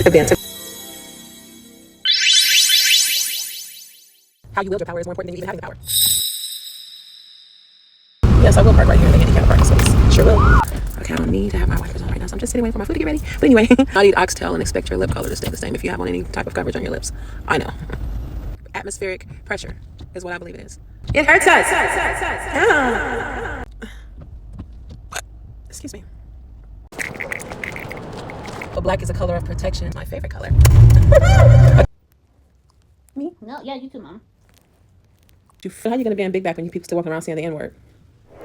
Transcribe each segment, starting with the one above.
Advance. How you wield your power is more important than you even having the power. Yes, I will park right here in the handicap parking space. Sure will. Okay, I don't need to have my wipers on right now, so I'm just sitting waiting for my food to get ready. But anyway, not eat oxtail and expect your lip color to stay the same if you have on any type of coverage on your lips. I know. Atmospheric pressure is what I believe it is. It hurts us. Excuse me. But black is a color of protection. It's my favorite color. Me? No, yeah, you too, Mom. How are you gonna be in big back when you people still walking around saying the N-word?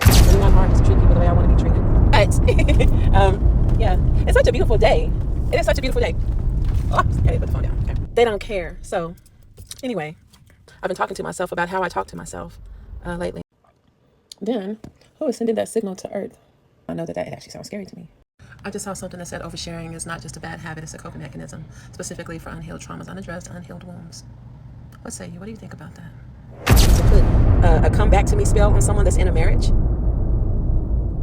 It's not hard to treat people the way I want to be treated. But yeah, it's such a beautiful day. It is such a beautiful day. Oh, okay, put the phone down. Okay. They don't care. So anyway, I've been talking to myself about how I talk to myself lately. Then, who is sending that signal to Earth? I know that actually sounds scary to me. I just saw something that said oversharing is not just a bad habit, it's a coping mechanism, specifically for unhealed traumas, unaddressed, unhealed wounds. What say you? What do you think about that? To put a come back to me spell on someone that's in a marriage,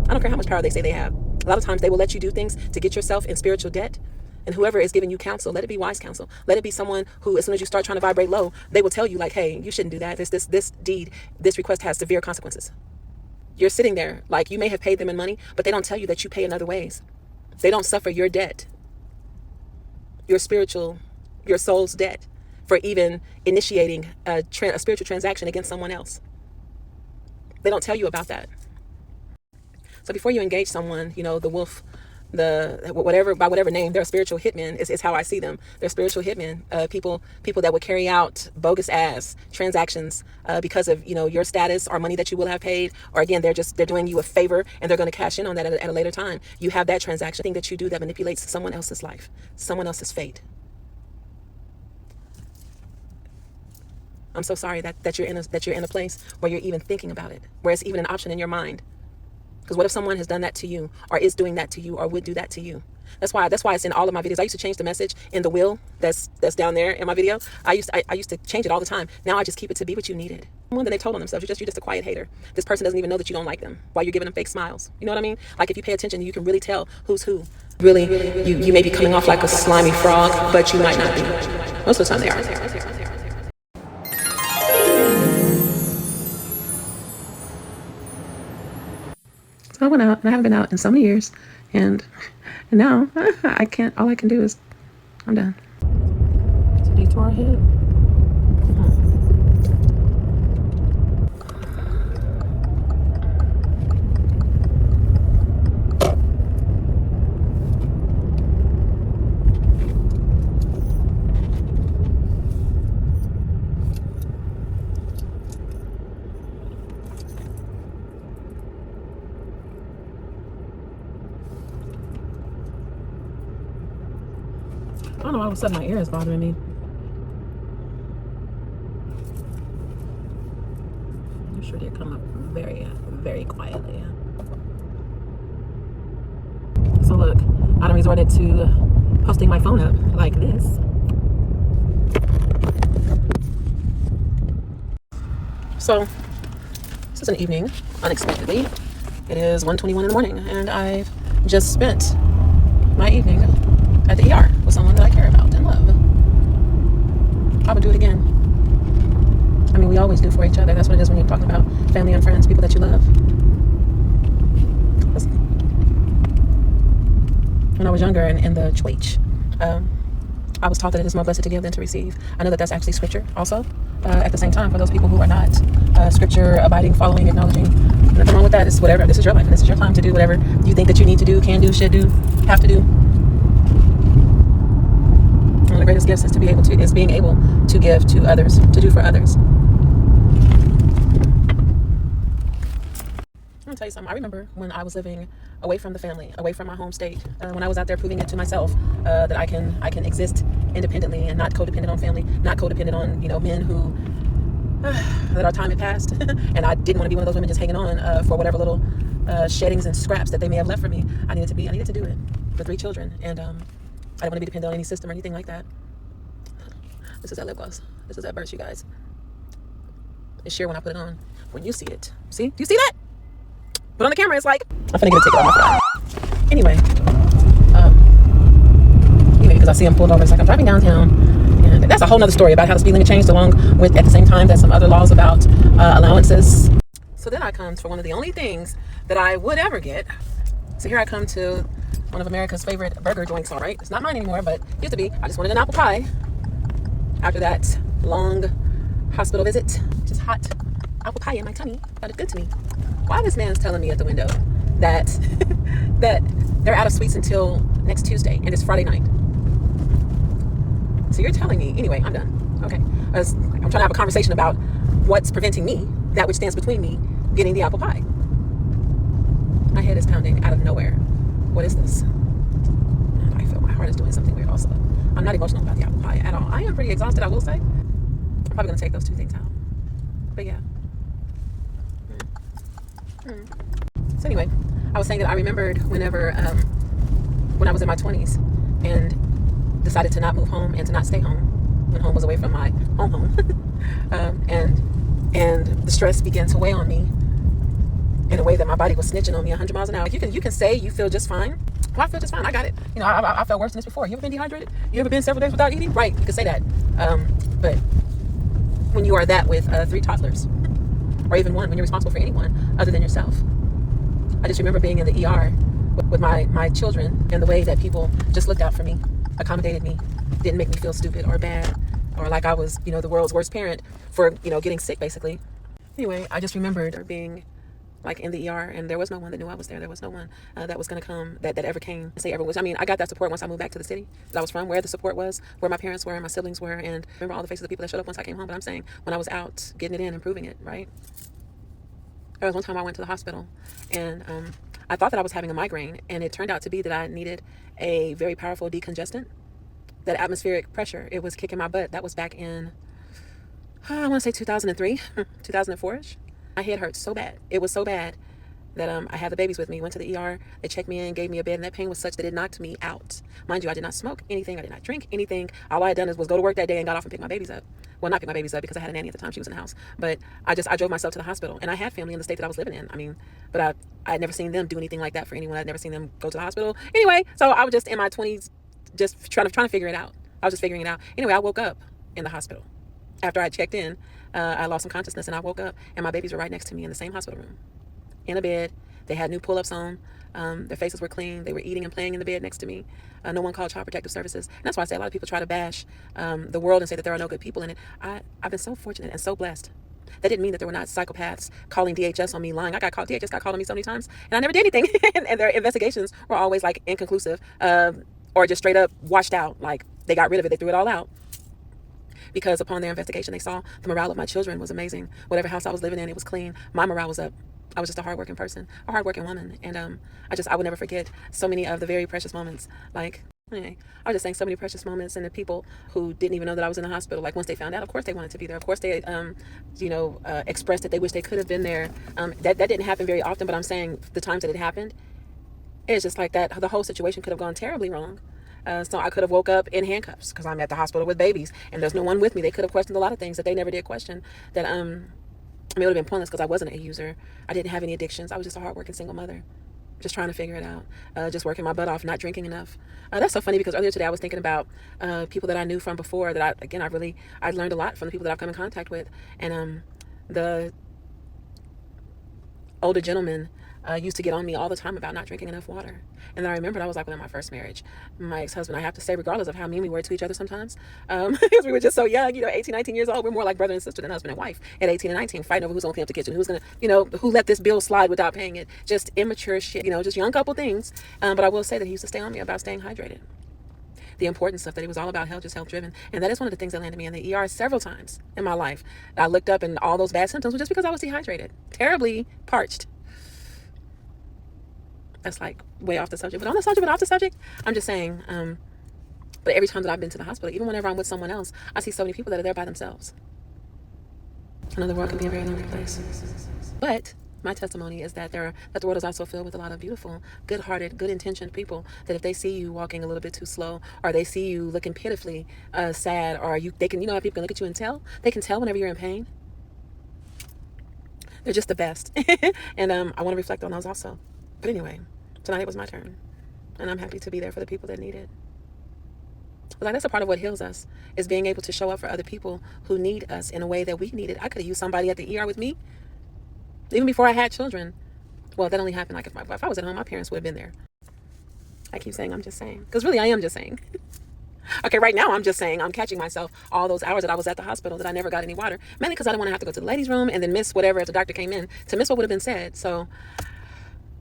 I don't care how much power they say they have. A lot of times they will let you do things to get yourself in spiritual debt. And whoever is giving you counsel, let it be wise counsel. Let it be someone who, as soon as you start trying to vibrate low, they will tell you like, hey, you shouldn't do that. This deed, this request has severe consequences. You're sitting there like you may have paid them in money, but they don't tell you that you pay in other ways. They don't suffer your debt, your soul's debt, for even initiating a spiritual transaction against someone else. They don't tell you about that. So before you engage someone, the wolf, by whatever name, they're a spiritual hitman is how I see them. They're spiritual hitmen, people that would carry out bogus ass transactions because of, your status or money that you will have paid. Or again, they're doing you a favor and they're going to cash in on that at a later time. You have that transaction thing that you do that manipulates someone else's life, someone else's fate. I'm so sorry that you're in a place where you're even thinking about it, where it's even an option in your mind. Because what if someone has done that to you, or is doing that to you, or would do that to you? That's why it's in all of my videos. I used to change the message in the will that's down there in my video. I used to change it all the time. Now I just keep it to be what you needed. One that they told on themselves, you're just a quiet hater. This person doesn't even know that you don't like them while you're giving them fake smiles. You know what I mean? Like if you pay attention, you can really tell who's who. Really, you may be coming off like a slimy frog, but you might not be. Most of the time they are. I went out and I haven't been out in so many years, and now I can't. All I can do is I'm done. It's a detour ahead. I don't know why all of a sudden my ear is bothering me. I'm sure they come up very, very quietly. So look, I done resorted to posting my phone up like this. So this is an evening, unexpectedly. It is 1:21 in the morning, and I've just spent my evening at the ER with someone that I care about and love. I would do it again. I mean, we always do for each other. That's what it is when you're talking about family and friends, people that you love. When I was younger and in the church, I was taught that it is more blessed to give than to receive. I know that that's actually scripture also. At the same time, for those people who are not scripture abiding, following, acknowledging, nothing wrong with that. It's whatever. This is your life and this is your time to do whatever you think that you need to do, can do, should do, have to do. One of the greatest gifts is being able to give to others, to do for others. I'm gonna tell you something. I remember when I was living away from the family, away from my home state, when I was out there proving it to myself that I can exist independently and not codependent on family, not codependent on men who that our time had passed, and I didn't want to be one of those women just hanging on for whatever little sheddings and scraps that they may have left for me. I needed to do it for 3 children, and I didn't want to be dependent on any system or anything like that. This is that lip gloss. This is that burst, you guys. It's sheer when I put it on. When you see it, see? Do you see that? But on the camera, it's like I'm finna get a ticket on my phone. Anyway, because I I see him pulled over. It's like I'm driving downtown, and that's a whole nother story about how the speed limit changed, along with at the same time that some other laws about allowances. So then I come for one of the only things that I would ever get. So here I come to one of America's favorite burger joints. All right, it's not mine anymore, but used to be. I just wanted an apple pie after that long hospital visit. Just hot apple pie in my tummy. Felt good to me. Why this man's telling me at the window that that they're out of sweets until next Tuesday, and it's Friday night. So you're telling me, anyway, I'm done. Okay. I'm trying to have a conversation about what's preventing me, that which stands between me, getting the apple pie. My head is pounding out of nowhere. What is this? And I feel my heart is doing something weird also. I'm not emotional about the apple pie at all. I am pretty exhausted, I will say. I'm probably going to take those two things out. But yeah. So anyway, I was saying that I remembered whenever, when I was in my 20s and decided to not move home and to not stay home when home was away from my home. And the stress began to weigh on me in a way that my body was snitching on me 100 miles an hour. You can say you feel just fine. Well, I feel just fine. I got it. You know, I felt worse than this before. You ever been dehydrated? You ever been several days without eating? Right, you can say that. But when you are that with 3 toddlers, or even one, when you're responsible for anyone other than yourself. I just remember being in the ER with my children, and the way that people just looked out for me, accommodated me, didn't make me feel stupid or bad, or like I was, the world's worst parent for, getting sick, basically. Anyway, I just remembered being like in the ER, and there was no one that knew I was there. There was no one that was going to come, that ever came to say ever was. I mean, I got that support once I moved back to the city that I was from, where the support was, where my parents were, and my siblings were, and remember all the faces of people that showed up once I came home. But I'm saying, when I was out getting it in and proving it, right? There was one time I went to the hospital, and I thought that I was having a migraine, and it turned out to be that I needed a very powerful decongestant. That atmospheric pressure, it was kicking my butt. That was back in, I want to say 2003, 2004-ish. My head hurt so bad. It was so bad that I had the babies with me, went to the ER, they checked me in, gave me a bed, and that pain was such that it knocked me out. Mind you, I did not smoke anything, I did not drink anything. All I had done was go to work that day and got off and pick my babies up. Well, not pick my babies up because I had a nanny at the time, she was in the house. But I drove myself to the hospital, and I had family in the state that I was living in. I mean, but I had never seen them do anything like that for anyone. I'd never seen them go to the hospital. Anyway, so I was just in my 20s, just trying to figure it out. I was just figuring it out. Anyway, I woke up in the hospital. After I checked in, I lost some consciousness, and I woke up, and my babies were right next to me in the same hospital room, in a bed. They had new pull-ups on. Their faces were clean. They were eating and playing in the bed next to me. No one called Child Protective Services. And that's why I say a lot of people try to bash the world and say that there are no good people in it. I've been so fortunate and so blessed. That didn't mean that there were not psychopaths calling DHS on me, lying. DHS got called on me so many times, and I never did anything. and their investigations were always like inconclusive, or just straight up washed out. Like they got rid of it. They threw it all out. Because upon their investigation, they saw the morale of my children was amazing. Whatever house I was living in, it was clean. My morale was up. I was just a hardworking person, a hardworking woman. And I would never forget so many of the very precious moments. Like, anyway, I was just saying so many precious moments, and the people who didn't even know that I was in the hospital, like once they found out, of course they wanted to be there. Of course they, expressed that they wish they could have been there. That didn't happen very often, but I'm saying the times that it happened, it's just like that. The whole situation could have gone terribly wrong. So I could have woke up in handcuffs because I'm at the hospital with babies and there's no one with me. They could have questioned a lot of things that they never did question. That it would have been pointless because I wasn't a user. I didn't have any addictions. I was just a hardworking single mother, just trying to figure it out, just working my butt off, not drinking enough. That's so funny because earlier today I was thinking about people that I knew from before. That I learned a lot from the people that I've come in contact with, and the older gentleman used to get on me all the time about not drinking enough water. And then I remembered I was like, within my first marriage, my ex-husband, I have to say, regardless of how mean we were to each other sometimes, because we were just so young, 18, 19 years old, we're more like brother and sister than husband and wife at 18 and 19, fighting over who's going to clean up the kitchen, who's going to, who let this bill slide without paying it, just immature shit, just young couple things. But I will say that he used to stay on me about staying hydrated. The importance of that. It was all about health, just health driven. And that is one of the things that landed me in the ER several times in my life. I looked up and all those bad symptoms were just because I was dehydrated, terribly parched. That's like way off the subject, but off the subject, I'm just saying, but every time that I've been to the hospital, even whenever I'm with someone else, I see so many people that are there by themselves. I know the world can be a very lonely place, but my testimony is that the world is also filled with a lot of beautiful, good-hearted, good-intentioned people that if they see you walking a little bit too slow, or they see you looking pitifully sad, or they can, how people can look at you and tell? They can tell whenever you're in pain. They're just the best. And I want to reflect on those also. But anyway, tonight it was my turn, and I'm happy to be there for the people that need it. Like, that's a part of what heals us, is being able to show up for other people who need us in a way that we need it. I could have used somebody at the ER with me even before I had children. Well, that only happened like if I was at home, my parents would have been there. I keep saying I'm just saying, because really I am just saying. Okay, right now I'm just saying I'm catching myself all those hours that I was at the hospital that I never got any water, mainly because I didn't want to have to go to the ladies' room and then miss whatever as the doctor came in, to miss what would have been said. So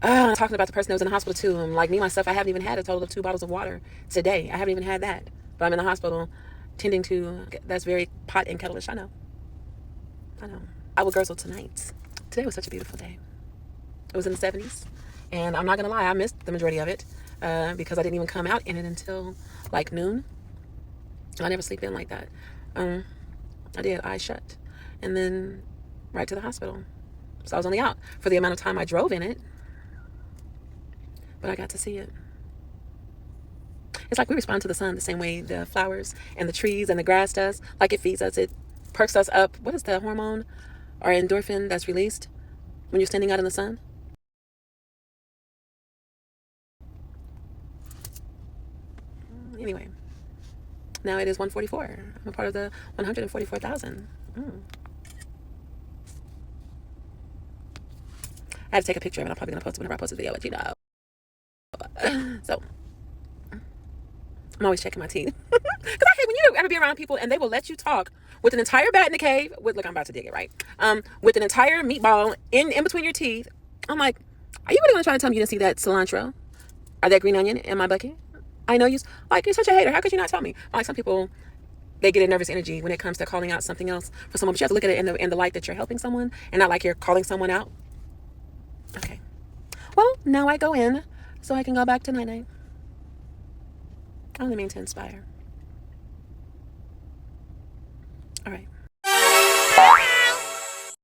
I'm talking about the person that was in the hospital too. Like me, myself, I haven't even had a total of 2 bottles of water today. I haven't even had that. But I'm in the hospital tending to, that's very pot and kettleish. I know. I will guzzle tonight. Today was such a beautiful day. It was in the 70s. And I'm not going to lie, I missed the majority of it because I didn't even come out in it until like noon. I never sleep in like that. I did, eyes shut. And then right to the hospital. So I was only out for the amount of time I drove in it. But I got to see it. It's like we respond to the sun the same way the flowers and the trees and the grass does. Like it feeds us, it perks us up. What is the hormone or endorphin that's released when you're standing out in the sun? Anyway, now it is 144. I'm a part of the 144,000. I had to take a picture of it. I'm probably going to post it whenever I post this video, but you know. So, I'm always checking my teeth. Because I hate when you ever be around people and they will let you talk with an entire bat in the cave. Look, I'm about to dig it, right? With an entire meatball in between your teeth. I'm like, are you really going to try to tell me you didn't see that cilantro or that green onion in my bucket? I know you're such a hater. How could you not tell me? Like some people, they get a nervous energy when it comes to calling out something else for someone. But you have to look at it in the light that you're helping someone and not like you're calling someone out. Okay. Well, now I go in so I can go back to night-night. I only mean to inspire. All right.